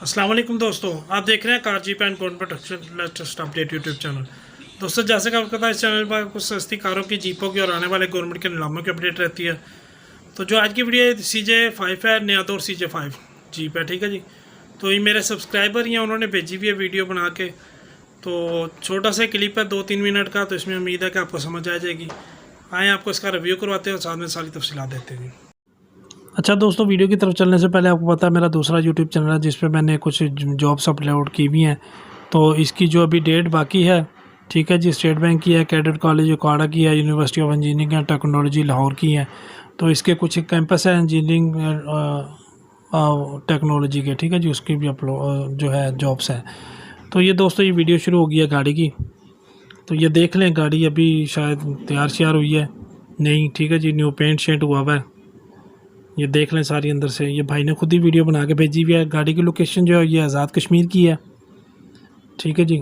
अस्सलाम वालेकुम दोस्तों, आप देख रहे हैं car jeep and gold production latest update YouTube channel. दोस्तों, जैसे कि आपको पता है इस चैनल पर कुछ सस्ती कारों की, जीपों की और आने वाले गवर्नमेंट के नीलामों की अपडेट रहती है। तो जो आज की वीडियो है CJ5 है, नया दौर CJ5 जीप है, ठीक है जी। तो ये मेरे सब्सक्राइबर ही हैं, उन्होंने भेजी हुई है वीडियो बना के। तो छोटा सा क्लिप है 2-3 मिनट का, तो इसमें उम्मीद है कि आपको समझ आ जाएगी। आए आपको इसका रिव्यू करवाते हैं और साथ में सारी तफसीलात देते हैं। अच्छा दोस्तों, वीडियो की तरफ चलने से पहले आपको पता है मेरा दूसरा यूट्यूब चैनल है जिस पे मैंने कुछ जॉब्स अपलोड की हुई हैं। तो इसकी जो अभी डेट बाकी है, ठीक है जी, स्टेट बैंक की है, कैडेट कॉलेज उकाड़ा की है, university of engineering and technology Lahore की है। तो इसके कुछ कैंपस है इंजीनियरिंग टेक्नोलॉजी के, ठीक है जी, उसकी भी अपलोड जो है जॉब्स हैं। तो ये दोस्तों, ये वीडियो शुरू हो गई है गाड़ी की। तो ये देख लें, गाड़ी अभी शायद तैयार श्यार हुई है नहीं, ठीक है जी, न्यू पेंट शेंट हुआ हुआ है। ये देख लें सारी अंदर से, ये भाई ने खुद ही वीडियो बना के भेजी हुई है। गाड़ी की लोकेशन जो है ये आज़ाद कश्मीर की है, ठीक है जी।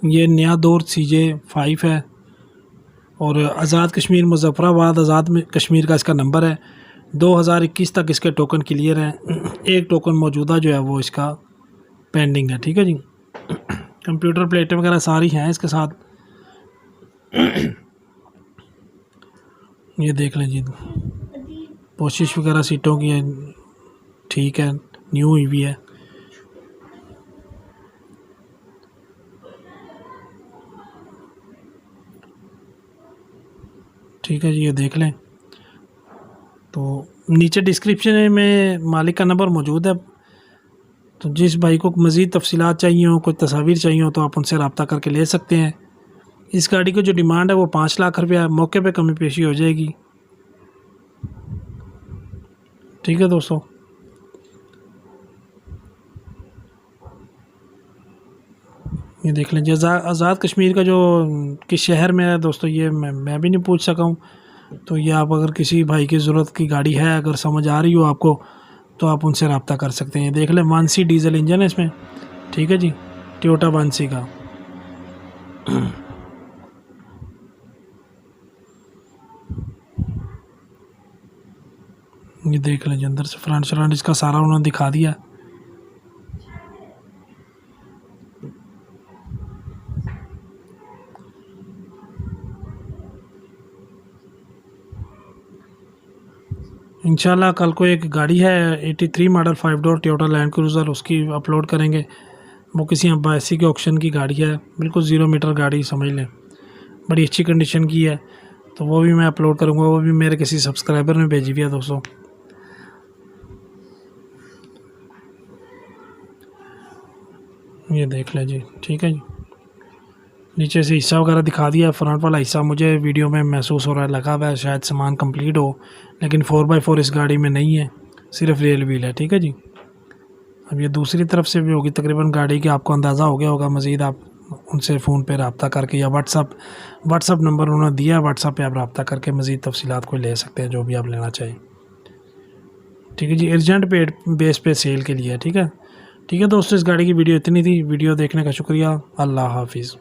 ये नया दौर CJ5 है और आज़ाद कश्मीर मुजफ्फराबाद आज़ाद कश्मीर का इसका नंबर है। 2021 तक इसके टोकन क्लियर हैं। एक टोकन मौजूदा जो है वो इसका पेंडिंग है, ठीक है जी। कंप्यूटर प्लेटें वगैरह सारी हैं इसके साथ। ये देख लें जी, कोशिश वगैरह सीटों की है, ठीक है, न्यू हुई भी है। ठीक है जी, ये देख लें। तो नीचे डिस्क्रिप्शन में मालिक का नंबर मौजूद है। तो जिस भाई को मज़ीद तफसीलात चाहिए हो, कोई तस्वीर चाहिए हो, तो आप उनसे रब्ता करके ले सकते हैं। इस गाड़ी की जो डिमांड है वो 5 लाख रुपया है, मौके पे कमी पेशी हो जाएगी, ठीक है दोस्तों। ये देख लीजिए, आज़ाद कश्मीर का जो किस शहर में है दोस्तों, ये मैं भी नहीं पूछ सका हूँ। तो ये आप अगर किसी भाई की ज़रूरत की गाड़ी है, अगर समझ आ रही हो आपको, तो आप उनसे रब्ता कर सकते हैं। देख लें, 1C डीजल इंजन है इसमें, ठीक है जी, टोयोटा 1C का। ये देख लीजिए, अंदर से फ्रंट शरंट इसका सारा उन्होंने दिखा दिया। इंशाल्लाह कल को एक गाड़ी है 83 model 5 door Toyota land cruiser, उसकी अपलोड करेंगे। वो किसी अब्बासी के ऑक्शन की गाड़ी है, बिल्कुल 0 मीटर गाड़ी समझ लें, बड़ी अच्छी कंडीशन की है। तो वो भी मैं अपलोड करूँगा, वो भी मेरे किसी सब्सक्राइबर ने भेजी हुई है दोस्तों। ये देख लें जी, ठीक है जी। नीचे से हिस्सा वगैरह दिखा दिया। फ्रंट वाला हिस्सा मुझे वीडियो में महसूस हो रहा है, लगा हुआ है शायद सामान कंप्लीट हो, लेकिन 4x4 इस गाड़ी में नहीं है, सिर्फ रेल व्हील है, ठीक है जी। अब ये दूसरी तरफ से भी होगी तकरीबन गाड़ी की, आपको अंदाज़ा हो गया होगा। मज़ीद आप उनसे फ़ोन पे रब्ता करके या व्हाट्सअप नंबर उन्होंने दिया, व्हाट्सअप पे आप रब्ता करके मज़ीद तफसीलात को ले सकते हैं, जो भी आप लेना चाहिए, ठीक है जी। अर्जेंट बेस पे सेल के लिए, ठीक है। ठीक है दोस्तों, इस गाड़ी की वीडियो इतनी थी। वीडियो देखने का शुक्रिया। अल्लाह हाफिज़।